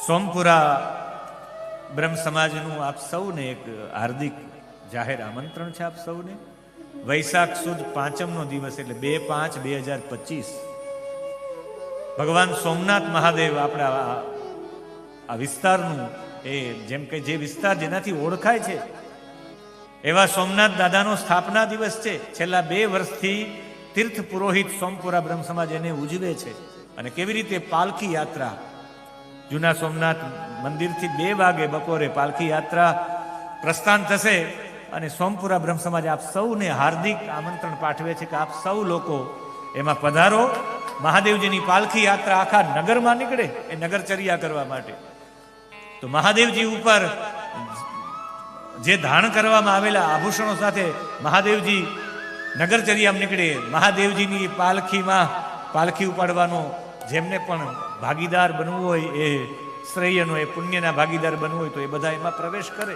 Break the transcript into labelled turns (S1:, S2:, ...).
S1: સોમપુરા બ્રહ્મ સમાજનું આપ સૌને એક હાર્દિક જાહેર આમંત્રણ છે. આપ સૌને વૈશાખ સુદ પાંચમનો દિવસ એટલે 2/5/2025 ભગવાન સોમનાથ મહાદેવ આપણા આ વિસ્તારનું એ જેમ કે જે વિસ્તાર જેનાથી ઓળખાય છે એવા સોમનાથ દાદાનો સ્થાપના દિવસ છે. છેલ્લા 2 વર્ષથી તીર્થ પુરોહિત સોમપુરા બ્રહ્મ સમાજ એને ઉજવે છે. અને કેવી રીતે પાલખી યાત્રા જૂના સોમનાથ મંદિરથી 2 વાગે બપોરે પાલખી યાત્રા પ્રસ્થાન થશે અને સોમપુરા બ્રહ્મ સમાજ આપ સૌને હાર્દિક આમંત્રણ પાઠવે છે કે આપ સૌ લોકો એમાં પધારો. મહાદેવજીની પાલખી યાત્રા આખા નગરમાં નીકળે એ નગરચર્યા કરવા માટે. તો મહાદેવજી ઉપર જે ધારણ કરવામાં આવેલા આભૂષણો સાથે મહાદેવજી નગરચર્યામાં નીકળે. મહાદેવજીની પાલખીમાં પાલખી ઉપાડવાનો જેમને પણ ભાગીદાર બનવું હોય, એ શ્રેયનો એ પુણ્યના ભાગીદાર બનવું હોય તો એ બધા એમાં પ્રવેશ કરે.